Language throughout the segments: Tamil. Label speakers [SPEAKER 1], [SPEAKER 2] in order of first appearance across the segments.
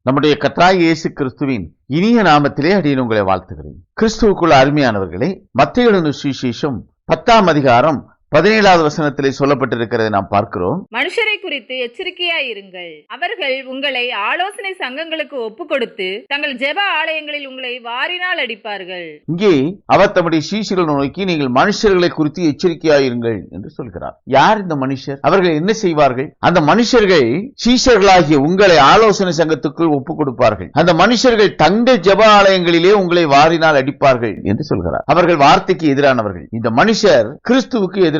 [SPEAKER 1] நம்முடைய கர்த்தராகிய இயேசு கிறிஸ்துவின் இனிய நாமத்திலே அடியேன் உங்களை வாழ்த்துகிறேன். கிறிஸ்துவுக்குள் அருமையானவர்களே, மத்தேயு எழுதின சுவிசேஷம் 10ஆம் அதிகாரம் 17வது வசனத்திலே சொல்லப்பட்டிருக்கிறதை நாம் பார்க்கிறோம்.
[SPEAKER 2] மனுஷரை குறித்து எச்சரிக்கையாயிருங்கள், அவர்கள் உங்களை ஆலோசனை சங்கங்களுக்கு ஒப்பு கொடுத்து தங்கள் ஜெப ஆலயங்களில் உங்களை வாரினால் அடிப்பார்கள்.
[SPEAKER 1] இங்கே அவர் தம்முடைய சீஷர்களை நோக்கி நீங்கள் மனுஷர்களை குறித்து எச்சரிக்கையாயிருங்கள் என்று சொல்கிறார். யார் இந்த மனுஷர்? அவர்கள் என்ன செய்வார்கள்? அந்த மனுஷர்கள் சீஷர்களாகிய உங்களை ஆலோசனை சங்கத்துக்குள் ஒப்பு கொடுப்பார்கள். அந்த மனுஷர்கள் தங்கள் ஜெப ஆலயங்களிலே உங்களை வாரினால் அடிப்பார்கள் என்று சொல்கிறார். அவர்கள் வார்த்தைக்கு எதிரானவர்கள். இந்த மனுஷர் கிறிஸ்துவுக்கு எதிரானவர்கள்.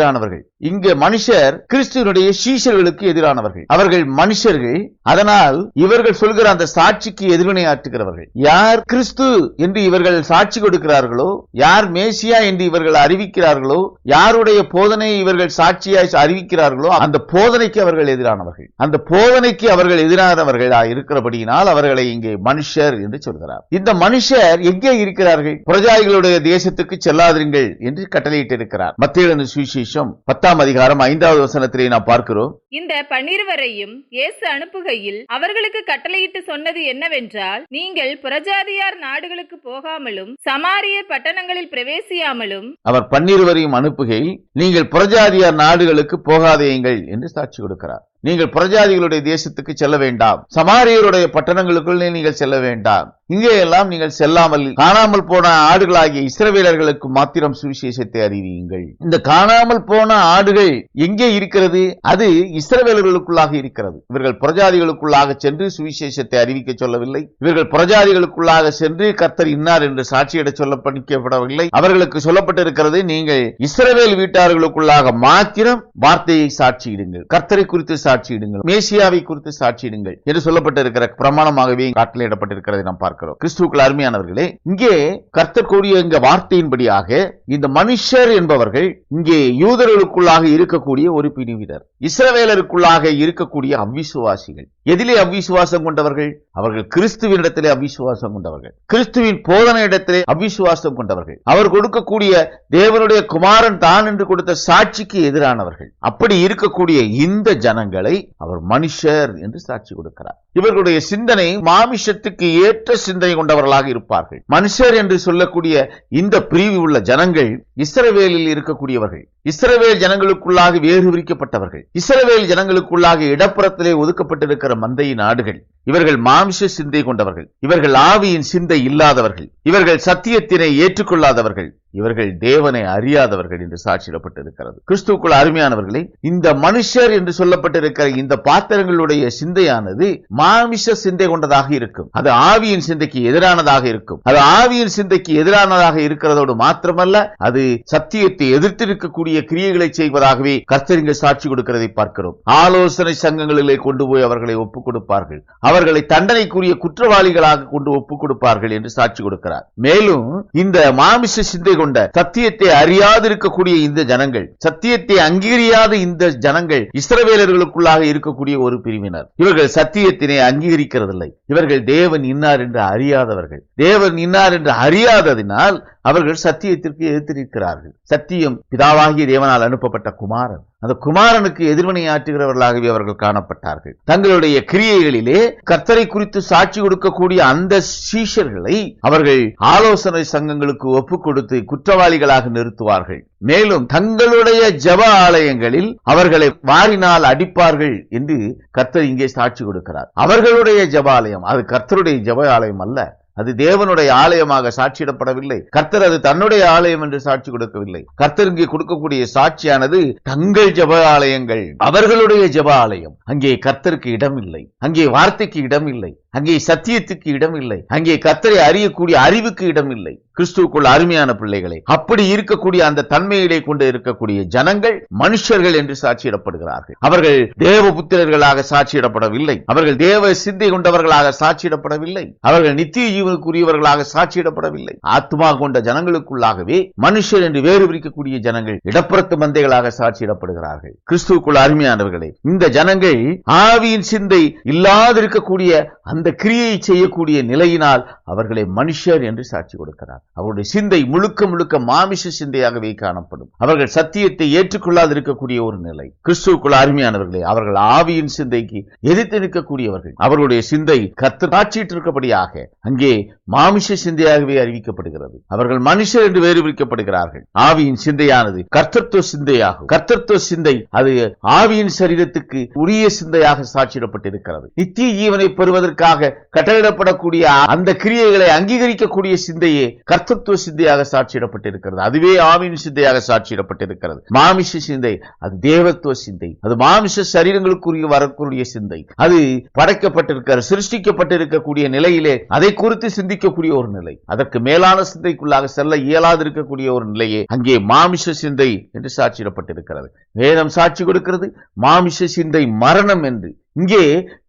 [SPEAKER 1] இங்க மனுஷர் கிறிஸ்துவனுடைய சீஷர்களுக்கு எதிரானவர்கள். அவர்கள் மனுஷர்கள். அதனால் இவர்கள் சொல்கிற அந்த சாட்சிக்கு எதிர்வினையாற்றுகிறவர்கள். யார் கிறிஸ்து என்று இவர்கள் சாட்சி கொடுக்கிறார்களோ, யார் மேசியா என்று இவர்கள் அறிவிக்கிறார்களோ, யாருடைய போதனை இவர்கள் சாட்சியாய் அறிவிக்கிறார்களோ அந்த போதனைக்கு அவர்கள் எதிரானவர்கள். அந்த போதனைக்கு அவர்கள் எதிரானவர்கள் இருக்கிறபடியினால் அவர்களை இங்கே மனுஷர் என்று சொல்கிறார். இந்த மனுஷர் எங்கே இருக்கிறார்கள்? பிரஜாதிகளுடைய தேசத்துக்கு செல்லாதிருங்கள் என்று கட்டளையிட்டு இருக்கிறார். மத்தேயு எழுதின சுவிசேஷம் 10ஆம் அதிகாரம் 5வது வசனத்திலே நாம் பார்க்கிறோம்.
[SPEAKER 2] இந்த 12 இயேசு அனுப்புகையில் அவர்களுக்கு கட்டளையிட்டு சொன்னது என்னவென்றால், நீங்கள் புறஜாதியார் நாடுகளுக்கு போகாமலும் சமாரியர் பட்டணங்களில் பிரவேசியாமலும். அவர்
[SPEAKER 1] 12 அனுப்புகையில் நீங்கள் புறஜாதியார் நாடுகளுக்கு போகாதேயுங்கள் என்று சாட்சி கொடுக்கிறார். நீங்கள் புறஜாதிகளுடைய தேசத்துக்கு செல்ல வேண்டாம், சமாரியருடைய பட்டணங்களுக்குள் நீங்கள் செல்ல வேண்டாம், இங்கே எல்லாம் நீங்கள் செல்லாமல் காணாமல் போன ஆடுகளாகிய இஸ்ரவேலர்களுக்கு மாத்திரம் சுவிசேஷத்தை அறிவியுங்கள். இந்த காணாமல் போன ஆடுகள் எங்கே இருக்கிறது? அது இஸ்ரவேலர்களுக்குள்ளாக இருக்கிறது. இவர்கள் புறஜாதிகளுக்குள்ளாக சென்று சுவிசேஷத்தை அறிவிக்க சொல்லவில்லை. இவர்கள் புறஜாதிகளுக்குள்ளாக சென்று கர்த்தர் இன்னார் என்று சாட்சியிட சொல்லப்படவில்லை. அவர்களுக்கு சொல்லப்பட்டிருக்கிறது, நீங்கள் இஸ்ரவேல் வீட்டார்களுக்குள்ளாக மாத்திரம் வார்த்தையை சாட்சியிடுங்கள், கர்த்தரை குறித்து சாட்சியிடுங்கள், மேசியாவை குறித்து சாட்சியிடுங்கள் என்று சொல்லப்பட்டிருக்கிற பிரமாணமாகவே கட்டளையிடப்பட்டிருக்கிறதை நாம் பார்க்கிறோம். கிறிஸ்துவுக்குள் அருமையானவர்களே, இங்கே கர்த்தர் கூறிய இந்த வார்த்தையின்படியாக இந்த மனுஷர் என்பவர்கள் இங்கே யூதர்களுக்குள்ளாக இருக்கக்கூடிய ஒரு பிரிவினர், இஸ்ரவேலருக்குள்ளாக இருக்கக்கூடிய அவிசுவாசிகள். எதிலே அவிசுவாசம் கொண்டவர்கள்? அவர்கள் கிறிஸ்துவினிடத்திலே அவிசுவாசம் கொண்டவர்கள், கிறிஸ்துவின் போதனை இடத்திலே அவிசுவாசம் கொண்டவர்கள், அவர் கொடுக்கக்கூடிய தேவனுடைய குமாரன் தான் என்று கொடுத்த சாட்சிக்கு எதிரானவர்கள். அப்படி இருக்கக்கூடிய இந்த ஜனங்களை அவர் மனுஷர் என்று சாட்சி கொடுக்கிறார். இவர்களுடைய சிந்தனை மாமிசத்துக்கு ஏற்ற சிந்தனை கொண்டவர்களாக இருப்பார்கள். மனுஷர் என்று சொல்லக்கூடிய இந்த பிரிவு உள்ள ஜனங்கள் இஸ்ரவேலில் இருக்கக்கூடியவர்கள், இஸ்ரவேல் ஜனங்களுக்குள்ளாக வேறு விரிக்கப்பட்டவர்கள், இஸ்ரவேல் ஜனங்களுக்குள்ளாக இடப்புறத்திலே ஒதுக்கப்பட்டிருக்கிற மந்தையின் ஆடுகள். இவர்கள் மாமிச சிந்தை கொண்டவர்கள், இவர்கள் ஆவியின் சிந்தை இல்லாதவர்கள், இவர்கள் சத்தியத்தினை ஏற்றுக்கொள்ளாதவர்கள், இவர்கள் தேவனை அறியாதவர்கள் என்று சாட்சியிடப்பட்டிருக்கிறது. கிறிஸ்துவுக்குள் அருமையானவர்களே, இந்த மனுஷர் என்று சொல்லப்பட்டிருக்கிற இந்த பாத்திரங்களுடைய சிந்தையானது மாமிச சிந்தை கொண்டதாக இருக்கும். அது ஆவியின் சிந்தைக்கு எதிரானதாக இருக்கும். அது ஆவியின் சிந்தைக்கு எதிரானதாக இருக்கிறதோடு மாத்திரமல்ல, அது சத்தியத்தை எதிர்த்திருக்கக்கூடிய கிரியைகளை செய்வதாகவே கர்த்தர் இங்கு சாட்சி கொடுக்கிறதை பார்க்கிறோம். ஆலோசனை சங்கங்களிலே கொண்டு போய் அவர்களை ஒப்புக் கொடுப்பார்கள், அவர்களை தண்டனைக்குரிய குற்றவாளிகளாக கொண்டு ஒப்புக் கொடுப்பார்கள் என்று சாட்சி கொடுக்கிறார். மேலும் இந்த மாமிச சிந்தை கொண்ட சத்தியத்தை அறியாதிருக்கக்கூடிய இந்த ஜனங்கள், சத்தியத்தை அங்கீகரியாத இந்த ஜனங்கள் இஸ்ரவேலர்களுக்குள்ளாக இருக்கக்கூடிய ஒரு பிரிவினர். இவர்கள் சத்தியத்தினை அங்கீகரிக்கிறதில்லை. இவர்கள் தேவன் இன்னார் என்று அறியாதவர்கள். தேவன் இன்னார் என்று அறியாததினால் அவர்கள் சத்தியத்திற்கு எதிர்த்திருக்கிறார்கள். சத்தியம் பிதாவாகிய தேவனால் அனுப்பப்பட்ட குமாரன், அந்த குமாரனுக்கு எதிர்வினையாற்றுகிறவர்களாகவே அவர்கள் காணப்பட்டார்கள். தங்களுடைய கிரியைகளிலே கர்த்தரை குறித்து சாட்சி கொடுக்கக்கூடிய அந்த சீஷர்களை அவர்கள் ஆலோசனை சங்கங்களுக்கு ஒப்புக் கொடுத்து குற்றவாளிகளாக நிறுத்துவார்கள். மேலும் தங்களுடைய ஜெப ஆலயங்களில் அவர்களை வாரினால் அடிப்பார்கள் என்று கர்த்தர் இங்கே சாட்சி கொடுக்கிறார். அவர்களுடைய ஜெப ஆலயம் அது கர்த்தருடைய ஜெப ஆலயம் அல்ல, அது தேவனுடைய ஆலயமாக சாட்சியிடப்படவில்லை. கர்த்தர் அது தன்னுடைய ஆலயம் என்று சாட்சி கொடுக்கவில்லை. கர்த்தர் இங்கே கொடுக்கக்கூடிய சாட்சியானது தங்கள் ஜெப ஆலயங்கள், அவர்களுடைய ஜெப ஆலயம். அங்கே கர்த்தருக்கு இடம் இல்லை, அங்கே வார்த்தைக்கு இடம் இல்லை, அங்கே சத்தியத்துக்கு இடம் இல்லை, அங்கே கர்த்தரை அறியக்கூடிய அறிவுக்கு இடம் இல்லை. கிறிஸ்துவுக்குள் அருமையான பிள்ளைகளை, அப்படி இருக்கக்கூடிய அந்த தன்மையிலே கொண்டு இருக்கக்கூடிய ஜனங்கள் மனுஷர்கள் என்று சாட்சியிடப்படுகிறார்கள். அவர்கள் தேவபுத்திரர்களாக சாட்சியிடப்படவில்லை, அவர்கள் தேவ சிந்தை கொண்டவர்களாக சாட்சியிடப்படவில்லை, அவர்கள் நித்திய ஜீவனுக்குரியவர்களாக சாட்சியிடப்படவில்லை. ஆத்மா கொண்ட ஜனங்களுக்குள்ளாகவே மனுஷர் என்று வேறு பிரிக்கக்கூடிய ஜனங்கள் இடப்புறத்து மந்தைகளாக சாட்சியிடப்படுகிறார்கள். கிறிஸ்துவுக்குள் அருமையானவர்களே, இந்த ஜனங்கள் ஆவியின் சிந்தை இல்லாதிருக்கக்கூடிய அந்த கிரியை செய்யக்கூடிய நிலையினால் அவர்களை மனுஷர் என்று சாட்சி கொடுக்கிறார். அவருடைய சிந்தை முழுக்க முழுக்க மாமிச சிந்தையாகவே காணப்படும். அவர்கள் சத்தியத்தை ஏற்றுக்கொள்ளாது இருக்கக்கூடிய ஒரு நிலை. கிறிஸ்துவுக்குள் அருமையானவர்களே, அவர்கள் ஆவியின் சிந்தைக்கு எதிர்த்து நிற்கக்கூடியவர்கள். அவர்களுடைய சிந்தை கர்த்தர் காட்சியிட்டு இருக்கபடியாக அங்கே மாமிச சிந்தையாகவே அறிவிக்கப்படுகிறது. அவர்கள் மனுஷர் என்று வேறுபிரிக்கப்படுகிறார்கள். ஆவியின் சிந்தையானது கர்த்தத்துவ சிந்தையாகும். கர்த்தத்துவ சிந்தை அது ஆவியின் சரீரத்துக்கு உரிய சிந்தையாக சாட்சியிடப்பட்டிருக்கிறது. நித்திய ஜீவனை பெறுவதற்காக கட்டளையிடப்படக்கூடிய அந்த கிரியைகளை அங்கீகரிக்கக்கூடிய சிந்தையே கர்த்தத்துவ சிந்தையாக சாட்சியிடப்பட்டிருக்கிறது. அதுவே ஆவியின் சிந்தையாக சாட்சியிடப்பட்டிருக்கிறது. மாமிச சிந்தை அது தேவத்துவ சிந்தை, அது மாமிச சரீரங்களுக்குரிய வரக்கூடிய சிந்தை. அது படைக்கப்பட்டிருக்கிற சிருஷ்டிக்கப்பட்டிருக்கக்கூடிய நிலையிலே அதை குறித்து சிந்திக்கக்கூடிய ஒரு நிலை. அதற்கு மேலான சிந்தைக்குள்ளாக செல்ல இயலாது இருக்கக்கூடிய ஒரு நிலையே அங்கே மாமிச சிந்தை என்று சாட்சியிடப்பட்டிருக்கிறது. வேதம் சாட்சி கொடுக்கிறது மாமிச சிந்தை மரணம் என்று. இங்கே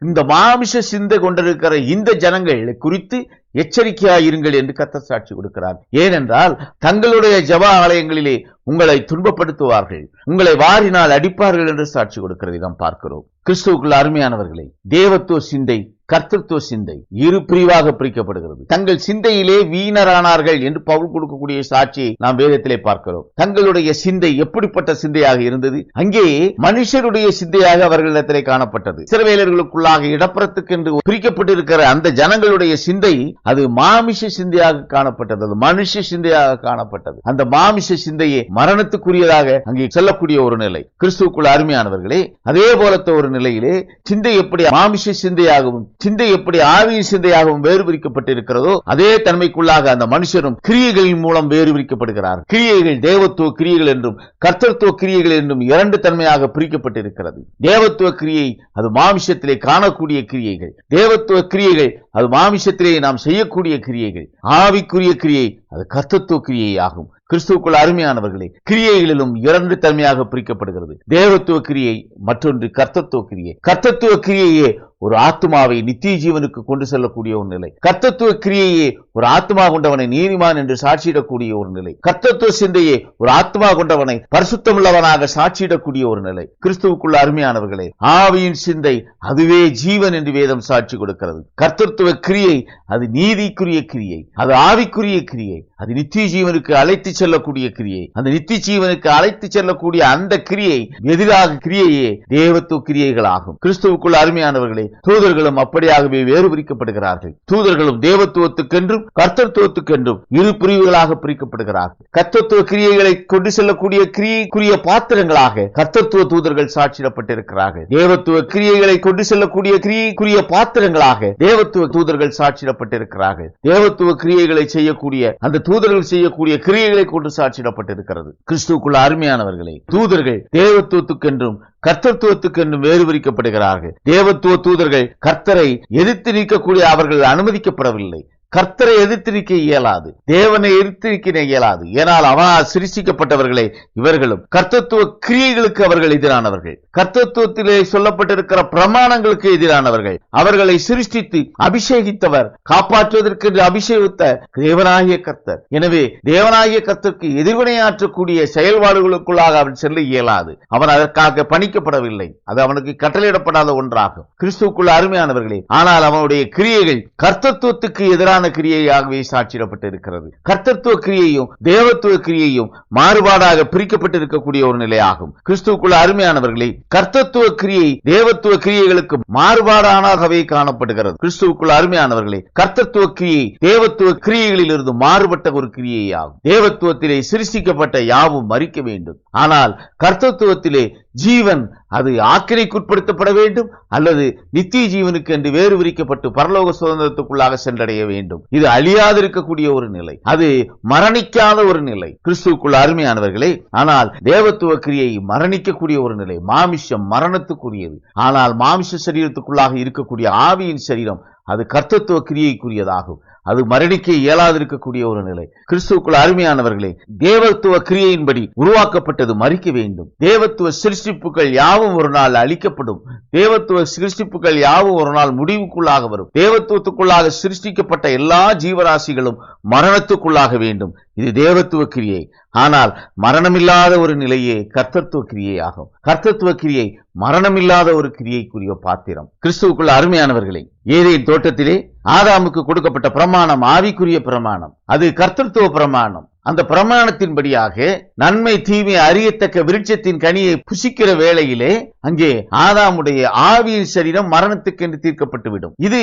[SPEAKER 1] இந்த மாமிச சிந்தை கொண்டிருக்கிற இந்த ஜனங்கள் குறித்து எச்சரிக்கையாயிருங்கள் என்று கர்த்தர் சாட்சி கொடுக்கிறார். ஏனென்றால் தங்களுடைய ஜெப ஆலயங்களிலே உங்களை துன்பப்படுத்துவார்கள், உங்களை வாரினால் அடிப்பார்கள் என்று சாட்சி கொடுக்கிறது நாம் பார்க்கிறோம். கிறிஸ்துவுக்குள் அருமையானவர்களே, தேவத்துவ சிந்தை கர்த்தத்துவ சிந்தை இரு பிரிவாக பிரிக்கப்படுகிறது. தங்கள் சிந்தையிலே வீணரானார்கள் என்று பவுல் கொடுக்கக்கூடிய சாட்சியை நாம் வேதத்திலே பார்க்கிறோம். தங்களுடைய சிந்தை எப்படிப்பட்ட சிந்தையாக இருந்தது? அங்கே மனுஷருடைய சிந்தையாக அவர்களிடத்திலே காணப்பட்டது. இஸ்ரவேலர்களுக்குள்ளாக இடப்புறத்துக்கு என்று பிரிக்கப்பட்டிருக்கிற அந்த ஜனங்களுடைய சிந்தை அது மாமிச சிந்தையாக காணப்பட்டது, அது மனுஷ சிந்தையாக காணப்பட்டது. அந்த மாமிச சிந்தையே மரணத்துக்குரியதாக அங்கே செல்லக்கூடிய ஒரு நிலை. கிறிஸ்துவுக்குள் அருமையானவர்களே, அதே போலத்த ஒரு நிலையிலே சிந்தை எப்படி மாமிச சிந்தையாகவும் சிந்தை எப்படி ஆவியின் சிந்தையாகவும் வேறுபிரிக்கப்பட்டிருக்கிறதோ அதே தன்மைக்குள்ளாக அந்த மனுஷரும் கிரியைகளின் மூலம் வேறுபிரிக்கப்படுகிறார். கிரியைகள் தேவத்துவ கிரியைகள் என்றும் கர்த்தத்துவ கிரியைகள் என்றும் இரண்டு தன்மையாக பிரிக்கப்பட்டிருக்கிறது. தேவத்துவ கிரியை அது மாமிசத்திலே காணக்கூடிய கிரியைகள், தேவத்துவ கிரியைகள் அது மாமிசத்திலே நாம் செய்யக்கூடிய கிரியைகள், ஆவிக்குரிய கிரியை அது கர்த்தத்துவ கிரியை ஆகும். கிறிஸ்துவுக்குள் அருமையானவர்களே, கிரியைகளிலும் இரண்டு தன்மையாக பிரிக்கப்படுகிறது. தேவத்துவ கிரியை, மற்றொன்று கர்த்தத்துவ கிரியை. கர்த்தத்துவ கிரியையே ஒரு ஆத்மாவை நித்திய ஜீவனுக்கு கொண்டு செல்லக்கூடிய ஒரு நிலை. கர்த்தத்துவ கிரியையே ஒரு ஆத்மா கொண்டவனை நீதிமான் என்று சாட்சியிடக்கூடிய ஒரு நிலை. கர்த்தத்துவ சிந்தையே ஒரு ஆத்மா கொண்டவனை பரிசுத்தமுள்ளவனாக சாட்சியிடக்கூடிய ஒரு நிலை. கிறிஸ்துவுக்குள் அருமையானவர்களே, ஆவியின் சிந்தை அதுவே ஜீவன் என்று வேதம் சாட்சி கொடுக்கிறது. கர்த்தத்துவ கிரியை அது நீதிக்குரிய கிரியை, அது ஆவிக்குரிய கிரியை, அது நித்திய ஜீவனுக்கு அழைத்து செல்லக்கூடிய கிரியை. அந்த நித்திய ஜீவனுக்கு அழைத்து செல்லக்கூடிய அந்த கிரியை எதிராக கிரியையே தேவத்துவ கிரியைகள் ஆகும். கிறிஸ்துவுக்குள் அருமையானவர்களே, தூதர்களும் அப்படியாகவே வேறுபிரிக்கப்படுகிறார்கள். தூதர்களும் தேவத்துவத்துக்கென்றும் கர்த்தத்துவத்துக்கென்றும் இரு பிரிவுகளாக பிரிக்கப்படுகிறார்கள். கர்த்தத்துவ கிரியைகளை கொண்டு செல்லக்கூடிய கிரியைக்குரிய பாத்திரங்களாக கர்த்தத்துவ தூதர்கள் சாட்சியிடப்பட்டிருக்கிறார்கள். தேவத்துவ கிரியைகளை கொண்டு செல்லக்கூடிய கிரியைக்குரிய பாத்திரங்களாக தேவத்துவ தூதர்கள் சாட்சியிடப்பட்டிருக்கிறார்கள். தேவத்துவ கிரியைகளை செய்யக்கூடிய அந்த தூதர்கள் செய்யக்கூடிய கிரியைகளை கொண்டு சாட்சியிடப்பட்டிருக்கிறது. கிறிஸ்துவுக்குள்ள அருமையானவர்களே, தூதர்கள் தேவத்துவத்துக்கென்றும் கர்த்தத்துவத்துக்கென்றும் வேறுபிரிக்கப்படுகிறார்கள். தேவத்துவ தூதர்கள் கர்த்தரை எதிர்த்து நிற்கக்கூடிய அவர்கள் அனுமதிக்கப்படவில்லை. கர்த்தரை எதிர்த்து நிற்க இயலாது, தேவனை எதிர்த்து நிற்க இயலாது. ஏனால் அவனால் சிருஷ்டிக்கப்பட்டவர்களே இவர்களும் கர்த்தத்துவ கிரியைகளுக்கு அவர்கள் எதிரானவர்கள், கர்த்தத்துவத்திலே சொல்லப்பட்டிருக்கிற பிரமாணங்களுக்கு எதிரானவர்கள். அவர்களை சிருஷ்டித்து அபிஷேகித்தவர், காப்பாற்றுவதற்கு அபிஷேகித்த தேவனாகிய கர்த்தர். எனவே தேவனாகிய கர்த்தருக்கு எதிர்வினையாற்றக்கூடிய செயல்பாடுகளுக்குள்ளாக அவன் செல்ல இயலாது. அவன் அதற்காக பணிக்கப்படவில்லை, அது அவனுக்கு கட்டளையிடப்படாத ஒன்றாகும். கிறிஸ்துவுக்குள்ள அருமையானவர்களே, ஆனால் அவனுடைய கிரியைகள் கர்த்தத்துவத்துக்கு எதிரான கிரியையாகவே சாட்சியிடப்பட்டிருக்கிறது. கர்த்தத்துவ கிரியையும் தேவத்துவ கிரியையும் மாறுபாடாக பிரிக்கப்பட்டிருக்கக்கூடிய ஒரு நிலையாகும். கிறிஸ்துவுக்குள்ள அருமையானவர்களே, கர்த்தத்துவ கிரியை தேவத்துவ கிரியைகளுக்கு மாறுபாடானதாகவே காணப்படுகிறது. கிறிஸ்துவுக்குள்ள அருமையானவர்களே, கர்த்தத்துவ கிரியை தேவத்துவ கிரியைகளில் இருந்து மாறுபட்ட ஒரு கிரியையாகும். தேவத்துவத்திலே சிருஷ்டிக்கப்பட்ட யாவும் மரிக்க வேண்டும், ஆனால் கர்த்தத்துவத்திலே ஜீவன் அது ஆக்கினைக்குட்படுத்தப்பட வேண்டும் அல்லது நித்திய ஜீவனுக்கு என்று வேறு விரிக்கப்பட்டு பரலோக சுதந்திரத்துக்குள்ளாக சென்றடைய வேண்டும். இது அழியாதிருக்கக்கூடிய ஒரு நிலை, அது மரணிக்காத ஒரு நிலை. கிறிஸ்துவுக்குள்ள அருமையானவர்களே, ஆனால் தேவத்துவ கிரியை மரணிக்கக்கூடிய ஒரு நிலை. மாமிசம் மரணத்துக்குரியது, ஆனால் மாமிச சரீரத்துக்குள்ளாக இருக்கக்கூடிய ஆவியின் சரீரம் அது கர்த்தத்துவ கிரியைக்குரியதாகும். அது மரணிக்க இயலாதிருக்கக்கூடிய ஒரு நிலை. கிறிஸ்துவுக்குள் அருமையானவர்களே, தேவத்துவ கிரியையின்படி உருவாக்கப்பட்டது மரிக்க வேண்டும். தேவத்துவ சிருஷ்டிப்புகள் யாவும் ஒரு நாள் அழிக்கப்படும். தேவத்துவ சிருஷ்டிப்புகள் யாவும் ஒரு நாள் முடிவுக்குள்ளாக வரும். தேவத்துவத்துக்குள்ளாக சிருஷ்டிக்கப்பட்ட எல்லா ஜீவராசிகளும் மரணத்துக்குள்ளாக வேண்டும். இது தேவத்துவ கிரியை. ஆனால் மரணமில்லாத ஒரு நிலையே கர்த்தத்துவ கிரியை ஆகும். கர்த்தத்துவ கிரியை மரணமில்லாத ஒரு கிரியைக்குரிய பாத்திரம். கிறிஸ்துவுக்குள்ள அருமையானவர்களே, ஏதேன் தோட்டத்திலே ஆதாமுக்கு கொடுக்கப்பட்ட பிரமாணம் ஆவிக்குரிய பிரமாணம், அது கர்த்தத்துவ பிரமாணம். அந்த பிரமாணத்தின்படியாக நன்மை தீமை அறியத்தக்க விருட்சத்தின் கனியை புசிக்கிற வேளையிலே அங்கே ஆதாமுடைய ஆவியின் சரீரம் மரணத்துக்கு என்று தீர்க்கப்பட்டுவிடும். இது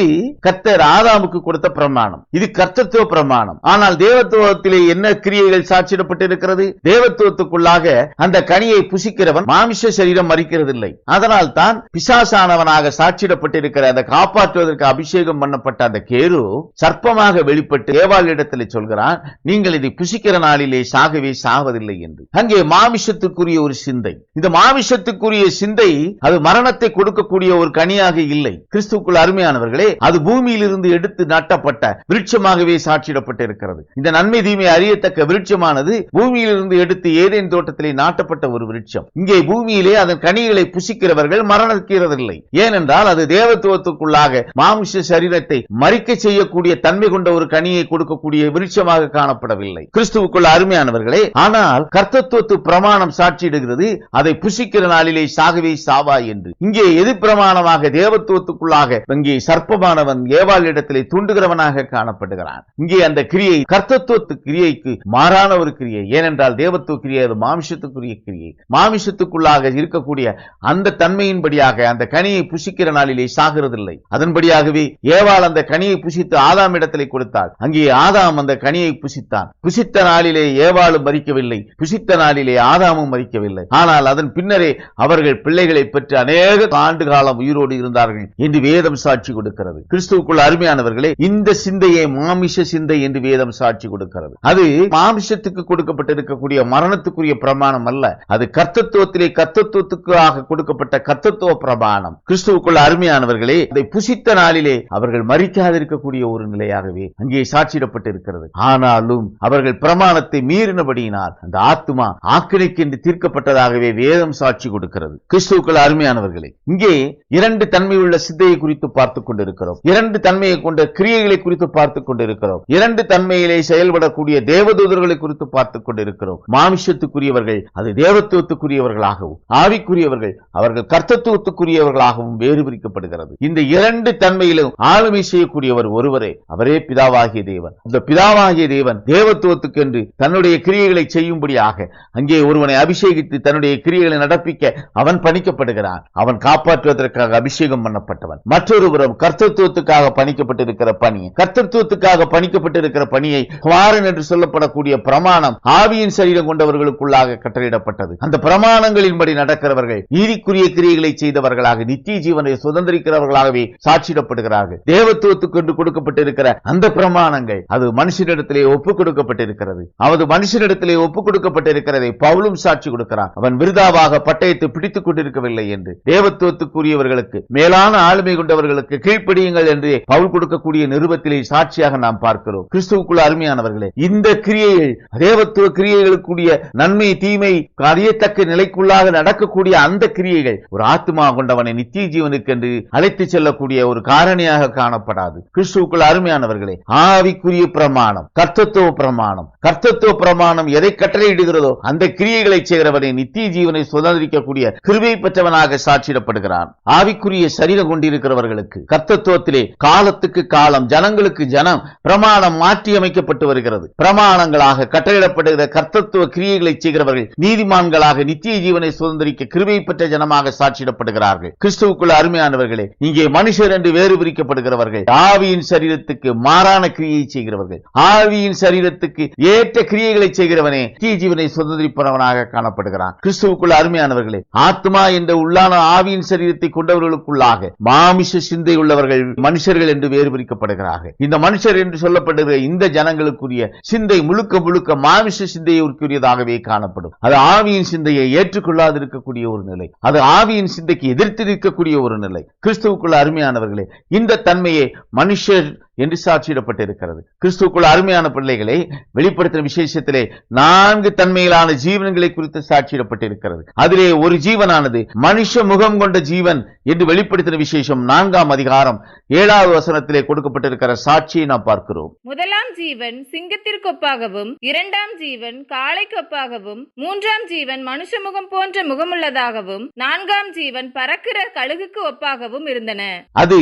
[SPEAKER 1] கர்த்தர் ஆதாமுக்கு கொடுத்த பிரமாணம், இது கர்த்தத்துவ பிரமாணம். ஆனால் தேவத்துவத்திலே என்ன கிரியைகள் சாட்சியிடப்பட்டிருக்கிறது? தேவத்துவத்துக்குள்ளாக அந்த கனியை புசிக்கிறவன் மாமிச சரீரம் மரிக்கிறதில்லை. அதனால் தான் பிசாசானவனாக சாட்சியிடப்பட்டிருக்கிற அந்த காப்பாற்றுவதற்கு அபிஷேகம் பண்ணப்பட்ட அந்த கேரு சர்ப்பமாக வெளிப்பட்டு ஏவாள் இடத்திலே சொல்கிறான், நீங்கள் இதை புசிக்கிற நாளிலே சாகவே சாவதில்லை என்று. அங்கே மாமிசத்துக்குரிய ஒரு சிந்தை, இந்த மாமிசத்துக்குரிய சிந்தை அது மரணத்தை கொடுக்கக்கூடிய ஒரு கனியாக இல்லை. கிறிஸ்துவுக்குள் அருமையானவர்களே, அது பூமியிலிருந்து எடுத்து நட்டப்பட்ட விருட்சமாகவே சாட்சியிடப்பட்டிருக்கிறது. இந்த நன்மை தீமை அறியத்தக்க விருட்சமானது பூமியிலிருந்து எடுத்து ஏதேன் தோட்டத்திலே நாட்டப்பட்ட ஒரு விருட்சம். இங்கே பூமியிலே அதன் கனிகளை புசிக்கிறவர்கள் மரணிக்கிறதில்லை. ஏனென்றால் அது தேவத்துவத்துக்குள்ளாக மாமிச சரீரத்தை மரிக்க செய்யக்கூடிய தன்மை கொண்ட ஒரு கனியை கொடுக்கக்கூடிய விருட்சமாக காணப்படவில்லை. கிறிஸ்துவுக்குள் அருமையானவர்களே, ஆனால் கர்த்தத்துவத்து பிரமாணம் சாட்சியிடுகிறது, அதை புசிக்கிற நாளிலே சாகவே சாவா என்று. இங்கே எது பிரமாணமாக? தேவத்துவத்துக்குள்ளாக இங்கே சர்ப்பமானவன் ஏவாள் இடத்திலே தூண்டுகிறவனாக காணப்படுகிறான். இங்கே அந்த கிரியை கர்த்தத்துவத்து கிரியைக்கு மாறான ஒரு கிரியை. ஏனென்றால் தேவத்துவ கிரியை அது மாமிசத்துக்குரிய கிரியை. மாமிசத்துக்குள்ளாக இருக்கக்கூடிய அந்த தன்மையின்படியாக அந்த கனியை புசிக்கிற நாளிலே சாகிறதில்லை. அதன்படியாகவே ஏவாள் அந்த கனியை புசித்து ஆதாம் இடத்திலே கொடுத்தாள். அங்கே ஆதாம் அந்த கனியை புசித்தான். புசித்த நாளிலே ஏவாளும் மரிக்கவில்லை, புசித்த நாளிலே ஆதாமும் மரிக்கவில்லை. ஆனால் அதன் பின்னரே அவர்கள் பிள்ளைகளை பெற்று அநேக ஆண்டு காலம் உயிரோடு இருந்தார்கள் என்று வேதம் சாட்சி கொடுக்கிறது. கிறிஸ்துவுக்குள் அருமையானவர்களே, இந்த சிந்தையை மாமிச சிந்தை என்று வேதம் சாட்சி கொடுக்கிறது. அது மாமிசத்துக்கு கொடுக்கப்பட்டிருக்கக்கூடிய மரணத்துக்குரிய பிரமாணம் அல்ல, அது கர்த்தத்துவத்திலே கர்த்தத்துவத்துக்காக கொடுக்கப்பட்ட கர்த்தத்துவ பிரமாணம். கிறிஸ்துவுக்குள் அருமையானவர்களே, அதை புசித்த நாளிலே அவர்கள் மரிக்காதிருக்கக்கூடிய ஒரு நிலையாகவே அங்கே சாட்சியிடப்பட்டிருக்கிறது. ஆனாலும் அவர்கள் பிரமாணத்தை மீறினபடியினால் அந்த ஆத்துமா ஆக்கினைக்கு என்று தீர்க்கப்பட்டதாகவே வேதம் சாட்சி கொடுக்கிறது. கிறிஸ்துவுக்குள் அருமையானவர்களே, இங்கே இரண்டு தன்மை உள்ள சிந்தையை குறித்து பார்த்துக் கொண்டிருக்கிறோம். இரண்டு தன்மையை கொண்ட கிரியைகளை குறித்து பார்த்துக் கொண்டிருக்கிறோம். இரண்டு தன்மையிலே செயல்படக்கூடிய தேவதூதர்களை குறித்து பார்த்துக் கொண்டிருக்கிறோம். மாமிசத்துக்குரியவர்கள் அது தேவத்துவத்துக்குரியவர்களாகவும், ஆவிக்குரியவர்கள் அவர்கள் கர்த்தத்துவத்துக்குரியவர்களாகவும் வேறு பிரிக்கப்படுகிறது. இந்த இரண்டு தன்மையிலும் ஆளுமை செய்யக்கூடியவர் ஒருவரே, அவரே பிதாவாகிய தேவன். அந்த பிதாவாகிய தேவன் தேவத்துவத்துக்கு என்று தன்னுடைய கிரியைகளை செய்யும்படியாக அங்கே ஒருவனை அபிஷேகித்து தன்னுடைய கிரியைகளை நடப்பிக்க அவன் பணிக்கப்படுகிறான். அவன் காப்பாற்றுவதற்காக அபிஷேகம் பண்ணப்பட்டவன். மற்றொருவரும் கர்த்தத்துவத்துக்காக பணிக்கப்பட்டிருக்கிற பணி, கர்த்தத்துவத்துக்காக பணிக்கப்பட்டிருக்கிற பணியை குமாரன் என்று சொல்லப்படக்கூடிய பிரமாணம் ஆவியின் சரீரம் கொண்டவர்களுக்குள்ளாக கட்டளையிடப்பட்டது. அந்த பிரமாணங்களின்படி நடக்கிறவர்கள் நீதிக்குரிய கிரியைகளை செய்தவர்களாக நித்திய ஜீவனை சுதந்திரிக்கிறவர்களாகவே சாட்சியிடப்படுகிறார்கள். தேவத்துவத்துக்கு என்று கொடுக்கப்பட்டிருக்கிற அந்த பிரமாணங்கள் அது மனுஷனிடத்திலே ஒப்புக் கொடுக்கப்பட்டிருக்கிறது. அது மனுஷனிடத்திலே ஒப்புக் கொடுக்கப்பட்டிருக்கிறதை பவுலும் சாட்சி கொடுக்கிறான். அவன் விருதாவாக பட்டயத்தை பிடித்துக் கொண்டிருக்கவில்லை என்று. தேவத்துவத்துக்குரியவர்களுக்கு மேலான ஆளுமை கொண்டவர்களுக்கு கீழ்ப்படியுங்கள் என்று பவுல் கொடுக்கக்கூடிய நிருபத்திலே சாட்சியாக நாம் பார்க்கிறோம். கிறிஸ்துவுக்குள் அருமையானவர்களே, இந்த கிரியைகள் தேவத்துவ கிரியைகளுக்குரிய நன்மை தீமை அறியத்தக்க நிலைக்குள்ளாக நடக்கக்கூடிய அந்த கிரியைகள் ஒரு ஆத்மா கொண்டவனை நித்திய ஜீவனுக்கு என்று அழைத்து செல்லக்கூடிய ஒரு காரணியாக காணப்படாது. கிறிஸ்துவுக்குள் அருமையானவர்களே, ஆவிக்குரிய பிரமாணம் கர்த்தத்துவ பிரமாணம், கர்த்தத்துவ பிரமாணம் எதை கட்டளையிடுகிறதோ அந்த கிரியைகளை செய்கிறவனை நித்திய ஜீவனை சுதந்திரிக்கக்கூடிய கிருபை பெற்றவனாக சாட்சியிடப்படுகிறான். ஆவிக்குரிய சரீரம் கொண்டிருக்கிறவர்களுக்கு கர்த்தத்துவத்திலே காலத்துக்கு காலம் ஜனங்களுக்கு ஜனம் பிரமாணம் மாற்றி அமைக்கப்பட்டு வருகிறது. பிரமாணங்களாக கட்டளையிடப்படுகிற கர்த்தத்துவ கிரியைகளை செய்கிறவர்கள் நீதிமான்களாக நித்திய ஜீவனை சுதந்திரிக்க கிருபை பெற்ற ஜனமாக சாட்சியிடப்படுகிறார்கள். கிறிஸ்துவுக்குள் அருமையானவர்களே, இங்கே மனுஷர் என்று வேறு பிரிக்கப்படுகிறவர்கள் ஆவியின் சரீரத்துக்கு மாறான கிரியை செய்கிறவர்கள். ஆவியின் சரீரத்துக்கு ஏற்ற கிரியைகளை செய்கிறவனே நித்திய ஜீவனை சுதந்திரிப்பவனாக காணப்படுகிறான். கிறிஸ்துவுக்குள் அருமையானவர்களே, ஆத்மா என்ற உள்ளான ஆவியின் சரீரத்தை கொண்டவர்களுக்குள்ளாக மாமிச சிந்தை உள்ளவர்கள் மனுஷர்கள் என்று வேறு பிரிக்கப்படுகிறார்கள். இந்த மனுஷர் என்று சொல்லப்படுகிற இந்த ஜனங்களுக்குரிய சிந்தை முழுக்க முழுக்க மாமிச சிந்தையுக்குரியதாகவே காணப்படும். அது ஆவியின் சிந்தையை ஏற்றுக்கொள்ளாது இருக்கக்கூடிய ஒரு நிலை, அது ஆவியின் சிந்தைக்கு எதிர்த்து இருக்கக்கூடிய ஒரு நிலை. கிறிஸ்துவுக்குள் அருமையானவர்களே, இந்த தன்மையை மனுஷர் என்று சாட்சியிடப்பட்டிருக்கிறது. கிறிஸ்துவுக்குள் அருமையான பிள்ளைகளை, வெளிப்படுத்தின விசேஷத்திலே 4 தன்மையிலான ஜீவன்களை குறித்து சாட்சியிடப்பட்டிருக்கிறது. அதிலே ஒரு ஜீவனானது மனுஷ முகம் கொண்ட ஜீவன் என்று வெளிப்படுத்தின விசேஷம் 4ஆம் அதிகாரம் 7வது வசனத்திலே கொடுக்கப்பட்டிருக்கிற சாட்சியை நாம் பார்க்கிறோம்.
[SPEAKER 2] முதலாம் ஜீவன் சிங்கத்திற்கு ஒப்பாகவும், 2ஆம் ஜீவன் காளைக்கு ஒப்பாகவும், 3ஆம் ஜீவன் மனுஷ முகம் போன்ற முகமுள்ளதாகவும், 4ஆம் ஜீவன் பறக்கிற கழுகுக்கு ஒப்பாகவும் இருந்தன.
[SPEAKER 1] அது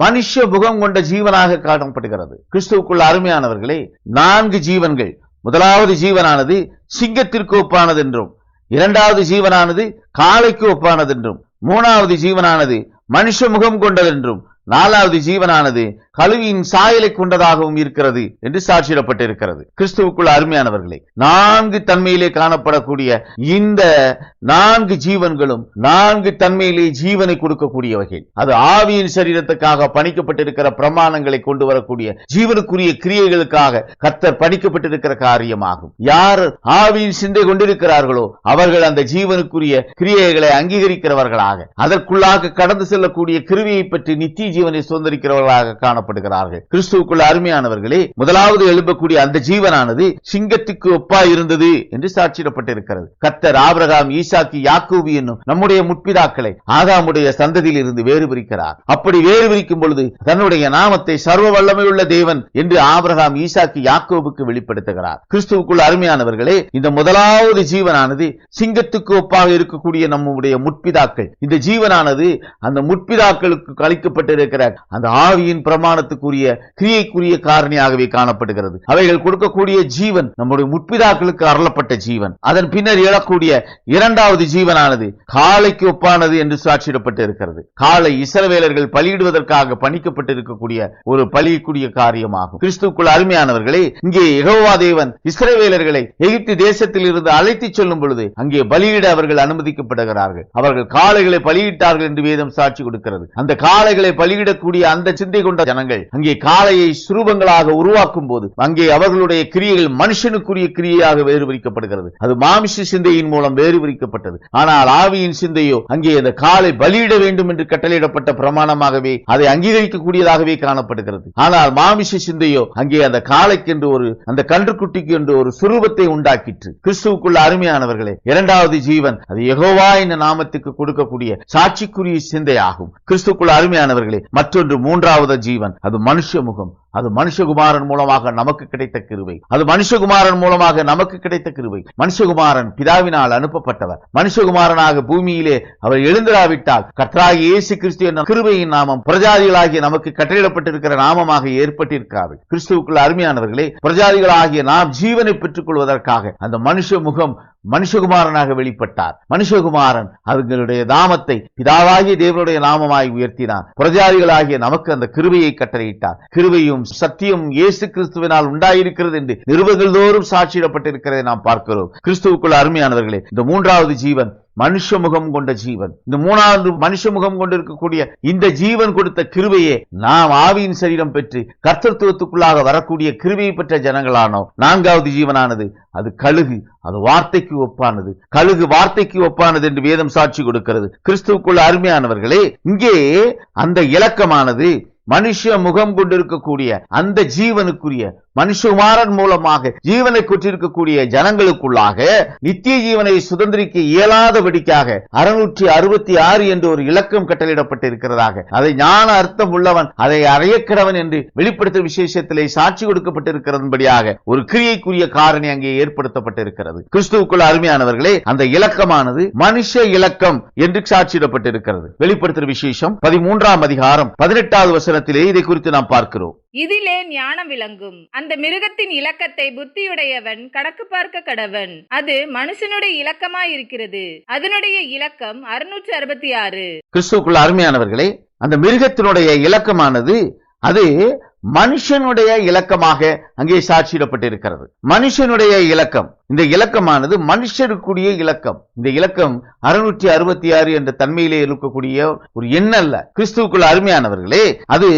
[SPEAKER 1] மனுஷ முகம் கொண்ட ஜீவனாக காணப்படுகிறது. கிறிஸ்துவுக்குள் அருமையானவர்களே, 4 ஜீவன்கள். முதலாவது ஜீவனானது சிங்கத்திற்கு ஒப்பானது என்றும், 2வது ஜீவனானது காளைக்கு ஒப்பானது என்றும், 3வது ஜீவனானது மனுஷ முகம் கொண்டதென்றும், 4வது ஜீவனானது கழுவின் சாயலை கொண்டதாகவும் இருக்கிறது என்று சாட்சியிடப்பட்டிருக்கிறது. கிறிஸ்துவுக்குள் அருமையானவர்களே, 4 தன்மையிலே காணப்படக்கூடிய இந்த 4 ஜீவன்களும் 4 தன்மையிலே ஜீவனை கொடுக்கக்கூடியவர்கள். அது ஆவியின் சரீரத்துக்காக பணிக்கப்பட்டிருக்கிற பிரமாணங்களை கொண்டு வரக்கூடிய ஜீவனுக்குரிய கிரியைகளுக்காக கர்த்தர் பணிக்கப்பட்டிருக்கிற காரியமாகும். யார் ஆவியின் சிந்தை கொண்டிருக்கிறார்களோ அவர்கள் அந்த ஜீவனுக்குரிய கிரியைகளை அங்கீகரிக்கிறவர்களாக, அதற்குள்ளாக கடந்து செல்லக்கூடிய கிருவியை பற்றி நித்திய ஜீவனை சுதந்திரிக்கிறவர்களாக காணப்படுகிறார்கள். கிறிஸ்துவுக்குள் அருமையானவர்களே, முதலாவது எழும்பக்கூடிய அந்த ஜீவனானது சிங்கத்துக்கு ஒப்பா இருந்தது என்று சாட்சியிடப்பட்டிருக்கிறது. கர்த்தர் ஆபிரகாம், ஈசாக்கு, யாக்கோபு என்னும் நம்முடைய முற்பிதாக்களை ஆதாமுடைய சந்ததியில் இருந்து வேறு பிரிக்கிறார். அப்படி வேறு பிரிக்கும் பொழுது தன்னுடைய நாமத்தை சர்வ வல்லமையுள்ள தேவன் என்று ஆபிரகாம், ஈசாக்கு, யாக்கோபுக்கு வெளிப்படுத்துகிறார். கிறிஸ்துவுக்குள் அருமையானவர்களே, இந்த முதலாவது ஜீவனானது சிங்கத்துக்கு ஒப்பாக இருக்கக்கூடிய நம்முடைய முற்பிதாக்கள். இந்த ஜீவனானது அந்த முற்பிதாக்களுக்கு அளிக்கப்பட்டிருக்கிற அந்த ஆவியின் பிரமாணத்துக்குரிய கிரியைக்குரிய காரணியாகவே காணப்படுகிறது. அவைகள் கொடுக்கக்கூடிய ஜீவன் நம்முடைய முற்பிதாக்களுக்கு அருளப்பட்ட ஜீவன். அதன் பின்னர் எழக்கூடிய 2வது ஜீவனானது காளைக்கு ஒப்பானது என்று சாட்சியிடப்பட்டிருக்கிறது. காளை இஸ்ரவேலர்கள் பலியிடுவதற்காக பணிக்கப்பட்டிருக்கக்கூடிய ஒரு பலிக்குரிய காரியமாகும். கிறிஸ்துவுக்குள் அருமையானவர்களே, இங்கே யெகோவா தேவன் இஸ்ரவேலர்களை எகிப்து தேசத்தில் இருந்து அழைத்துச் செல்லும் பொழுது அங்கே பலியிட அவர்கள் அனுமதிக்கப்படுகிறார்கள். அவர்கள் காளைகளை பலியிட்டார்கள் என்று வேதம் சாட்சி கொடுக்கிறது. அந்த காளைகளை பலியிடக்கூடிய அந்த சிந்தை கொண்ட ஜனங்கள் அங்கே காளையை சுரூபங்களாக உருவாக்கும் போது அங்கே அவர்களுடைய கிரியைகள் மனுஷனுக்குரிய கிரியையாக வேறுபிரிக்கப்படுகிறது. அது மாமிச சிந்தையின் மூலம் வேறுபிரிக்கப்பட்டது. ஆனால் ஆவியின் சிந்தையோ அங்கே அந்த காளை பலியிட வேண்டும் என்று கட்டளையிடப்பட்ட பிரமாணமாகவே அதை அங்கீகரிக்கக்கூடியதாகவே காணப்படுகிறது. ஆனால் மாமிச சிந்தையோ அங்கே அந்த காளைக்கு என்று அந்த கன்றுக்குட்டிக்கு என்று ஒரு சுரூபத்தை உண்டாக்கிற்று. கிறிஸ்துவுக்குள்ள அருமையானவர்களே, 2வது ஜீவன் அது யெகோவா என்ற நாமத்துக்கு கொடுக்கக்கூடிய சாட்சிக்குரிய சிந்தையாகும். கிறிஸ்துவுக்குள்ள அருமையானவர்களே, மற்றொன்று 3வது ஜீவன் அது மனுஷ முகம். அது மனுஷகுமாரன் மூலமாக நமக்கு கிடைத்த கிருபை. அது மனுஷகுமாரன் மூலமாக நமக்கு கிடைத்த கிருபை. மனுஷகுமாரன் பிதாவினால் அனுப்பப்பட்டவர். மனுஷகுமாரனாக பூமியிலே அவர் எழுந்திராவிட்டால் கர்த்தராகிய இயேசு கிறிஸ்து என்ற கிருபையின் நாமம் பிரஜாதிகளாகிய நமக்கு கட்டளையிடப்பட்டிருக்கிற நாமமாக ஏற்பட்டிருக்காது. கிறிஸ்துவுக்குள் அருமையானவர்களே, பிரஜாதிகளாகிய நாம் ஜீவனை பெற்றுக் கொள்வதற்காக அந்த மனுஷ முகம் மனுஷகுமாரனாக வெளிப்பட்டார். மனுஷகுமாரன் அவர்களுடைய நாமத்தை பிதாவாகிய தேவனுடைய நாமமாய் உயர்த்தினார். பிரஜாதிகளாகிய நமக்கு அந்த கிருபையை கட்டளையிட்டார். கிருபையும் சத்தியம் இயேசு கிறிஸ்துவினால் உண்டாயிருக்கிறது என்று நிருபங்கள் தோறும் சாட்சியிடப்பட்டிருக்கிறதை நாம் பார்க்கிறோம். கிறிஸ்துவுக்குள் அருமையானவர்களே, இந்த 3வது ஜீவன் மனுஷ முகம் கொண்ட ஜீவன். இந்த 3வது மனுஷ முகம் கொண்டிருக்கக்கூடிய இந்த ஜீவன் கொடுத்த கிருபையே நாம் ஆவியின் சரீரம் பெற்று கர்த்தத்துவத்துக்குள்ளாக வரக்கூடிய கிருபையை பெற்ற ஜனங்களானோ. 4வது ஜீவனானது அது கழுகு. அது வார்த்தைக்கு ஒப்பானது. கழுகு வார்த்தைக்கு ஒப்பானது என்று வேதம் சாட்சி கொடுக்கிறது. கிறிஸ்துவுக்குள்ள அருமையானவர்களே, இங்கே அந்த இலக்கமானது மனுஷ முகம் கொண்டிருக்கக்கூடிய அந்த ஜீவனுக்குரிய மனுஷகுமாரன் மூலமாக ஜீவனை கொற்றிருக்கக்கூடிய ஜனங்களுக்குள்ளாக நித்திய ஜீவனை சுதந்திரிக்க இயலாதபடிக்காக 666 என்று ஒரு இலக்கம் கட்டளையிடப்பட்டிருக்கிறதாக, அதை ஞான அர்த்தம் உள்ளவன் அதை அறையக்கிடவன் என்று வெளிப்படுத்தும் விசேஷத்திலே சாட்சி கொடுக்கப்பட்டிருக்கிறபடியாக ஒரு கிரியைக்குரிய காரணி அங்கே ஏற்படுத்தப்பட்டிருக்கிறது. கிறிஸ்துவுக்குள் அருமையானவர்களே, அந்த இலக்கமானது மனுஷ இலக்கம் என்று சாட்சியிடப்பட்டிருக்கிறது. வெளிப்படுத்தும் விசேஷம் 13ஆம் அதிகாரம் 18வது வசனத்திலே இதை குறித்து நாம் பார்க்கிறோம்.
[SPEAKER 2] இதிலே ஞானம் விளங்கும். அந்த மிருகத்தின் இலக்கத்தை புத்தியுடையவன் கணக்கு பார்க்க கடவன். அது மனுஷனுடைய இலக்கமாயிருக்கிறது. அதனுடைய இலக்கம் 666.
[SPEAKER 1] கிறிஸ்துவுக்குள்ள அருமையானவர்களே, அந்த மிருகத்தினுடைய இலக்கமானது அது மனுஷனுடைய இலக்கமாக அங்கே சாட்சியிடப்பட்டிருக்கிறது. மனுஷனுடைய இலக்கம் இந்த இலக்கமானது மனுஷருக்குரிய இலக்கம். இந்த இலக்கம் 666 என்ற தன்மையிலே இருக்கக்கூடிய ஒரு எண் அல்ல. கிறிஸ்துவுக்குள் அருமையானவர்களே, அது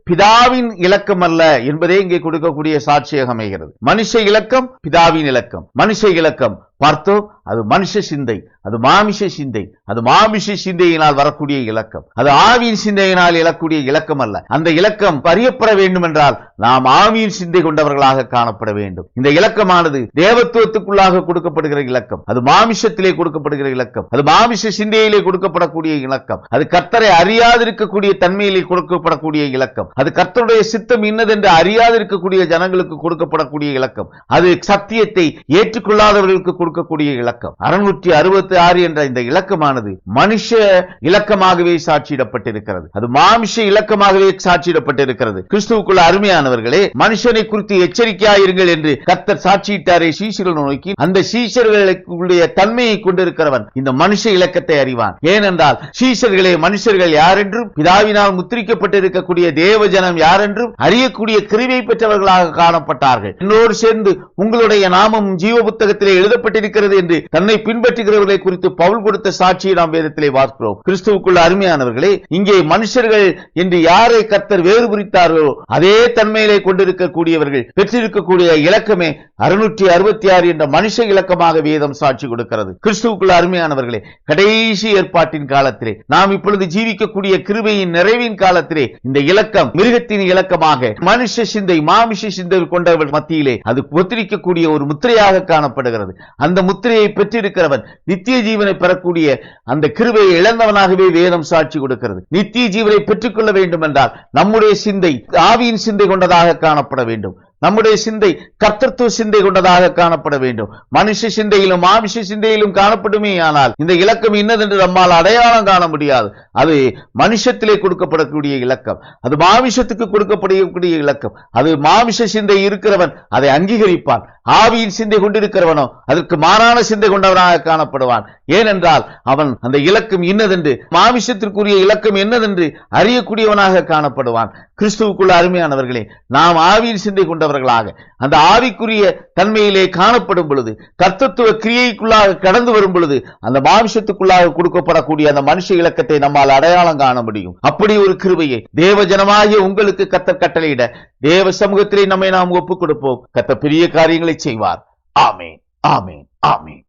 [SPEAKER 1] பிதாவின் இலக்கம் அல்ல என்பதே இங்கே கொடுக்கக்கூடிய சாட்சியாக அமைகிறது. மனுஷ இலக்கம் பிதாவின் இலக்கம். மனுஷ இலக்கம் பார்த்தோம், அது மனுஷ சிந்தை, அது மாமிஷ சிந்தை, அது மாமிஷ சிந்தையினால் வரக்கூடிய இலக்கம். அது ஆவியின் சிந்தையினால் எழக்கூடிய இலக்கம் அல்ல. அந்த இலக்கம் அறியப்பட வேண்டும் என்றால் நாம் ஆவியின் சிந்தை கொண்டவர்களாக காணப்பட வேண்டும். இந்த இலக்கமானது தேவத்துவத்துக்குள்ளாக கொடுக்கப்படுகிற இலக்கம், அது மாமிஷத்திலே கொடுக்கப்படுகிற இலக்கம், அது மாமிஷ சிந்தையிலே கொடுக்கப்படக்கூடிய இலக்கம், அது கர்த்தரை அறியாதிருக்கக்கூடிய தன்மையிலே கொடுக்கப்படக்கூடிய இலக்கம், அது கர்த்தருடைய சித்தம் இன்னதென்று அறியாதிருக்கக்கூடிய ஜனங்களுக்கு கொடுக்கப்படக்கூடிய இலக்கம், அது சத்தியத்தை ஏற்றுக்கொள்ளாதவர்களுக்கு கொடுக்கக்கூடிய இலக்கம். 666 என்ற இந்த இலக்கமானது மனுஷ இலக்கமாகவே சாட்சியிடப்பட்டிருக்கிறது. அது மாமிஷ இலக்கமாகவே சாட்சியிடப்பட்டிருக்கிறது. கிறிஸ்துவுக்குள்ள அருமையானவர்களே, மனுஷனை குறித்து எச்சரிக்கையாயிருங்கள் என்று கர்த்தர் சாட்சியிட்டாரே சீஷர்களை நோக்கி, அந்த சீஷர்களுடைய தன்மையை கொண்டிருக்கிறவன் இந்த மனுஷ இலக்கத்தை அறிவான். ஏனென்றால் சீஷர்களே மனுஷர்கள் யாரென்றும் பிதாவினால் முத்திரிக்கப்பட்டிருக்கக்கூடிய தேவ ஜனம் யாரென்றும் அறியக்கூடிய கிருபை பெற்றவர்களாக காணப்பட்டார்கள். என்னோடு சேர்ந்து உங்களுடைய நாமம் ஜீவ புத்தகத்திலே எழுதப்பட்டிருக்கிறது என்று தன்னை பின்பற்றுகிறவர்களை குறித்து பவுல் கொடுத்த சாட்சியை நாம் வேதத்திலே பார்க்கிறோம். கிறிஸ்துவுக்குள்ள அருமையானவர்களே, இங்கே மனுஷர்கள் என்று யாரை கர்த்தர் வேறு பிரித்தார்களோ அதே தன்மையிலே கொண்டிருக்கக்கூடியவர்கள் பெற்றிருக்கக்கூடிய இலக்கமே 666 என்ற மனுஷ இலக்கமாக வேதம் சாட்சி கொடுக்கிறது. கிறிஸ்துவுக்குள்ள அருமையானவர்களே, கடைசி ஏற்பாட்டின் காலத்திலே நாம் இப்பொழுது ஜீவிக்கக்கூடிய கிருபையின் நிறைவின் காலத்திலே இந்த இலக்கம் மிருகத்தின் இலக்கமாக மனுஷ சிந்தை மாமிஷ சிந்தை கொண்டவர்கள் மத்தியிலே அது முத்திரிக்கக்கூடிய ஒரு முத்திரையாக காணப்படுகிறது. அந்த முத்திரையை பெற்றிருக்கிறவன் நித்திய ஜீவனை பெறக்கூடிய அந்த கிருபையை இழந்தவனாகவே வேதம் சாட்சி கொடுக்கிறது. நித்திய ஜீவனை பெற்றுக்கொள்ள வேண்டும் என்றால் நம்முடைய சிந்தை ஆவியின் சிந்தை கொண்டதாக காணப்பட வேண்டும். நம்முடைய சிந்தை கர்த்தத்துவ சிந்தை கொண்டதாக காணப்பட வேண்டும். மனுஷ சிந்தையிலும் மாமிஷ சிந்தையிலும் காணப்படுமே ஆனால் இந்த இலக்கம் இன்னதென்று நம்மால் அடையாளம் காண முடியாது. அது மனுஷத்திலே கொடுக்கப்படக்கூடிய இலக்கம், அது மாமிஷத்துக்கு கொடுக்கப்படக்கூடிய இலக்கம். அது மாமிஷ சிந்தை இருக்கிறவன் அதை அங்கீகரிப்பான். ஆவியின் சிந்தை கொண்டிருக்கிறவனோ அதற்கு மாறான சிந்தை கொண்டவனாக காணப்படுவான். ஏனென்றால் அவன் அந்த இலக்கம் இன்னதென்று மாமிஷத்திற்குரிய இலக்கம் என்னதென்று அறியக்கூடியவனாக காணப்படுவான். கிறிஸ்துவுக்குள்ள அருமையானவர்களே, நாம் ஆவியின் சிந்தை கொண்டவர்களாக அந்த ஆவிக்குரிய தன்மையிலே காணப்படும் பொழுது, கர்த்தத்துவ கிரியைக்குள்ளாக கடந்து வரும் பொழுது அந்த மாமிஷத்துக்குள்ளாக கொடுக்கப்படக்கூடிய அந்த மனுஷ இலக்கத்தை நம்மால் அடையாளம் காண முடியும். அப்படி ஒரு கிருபையை தேவ ஜனமாகிய உங்களுக்கு கர்த்தர் கட்டளையிட தேவ சமூகத்திலே நம்மை நாம் ஒப்புக் கொடுப்போம். கர்த்தர் பெரிய காரியங்களை செய்வார். ஆமென், ஆமென், ஆமென்.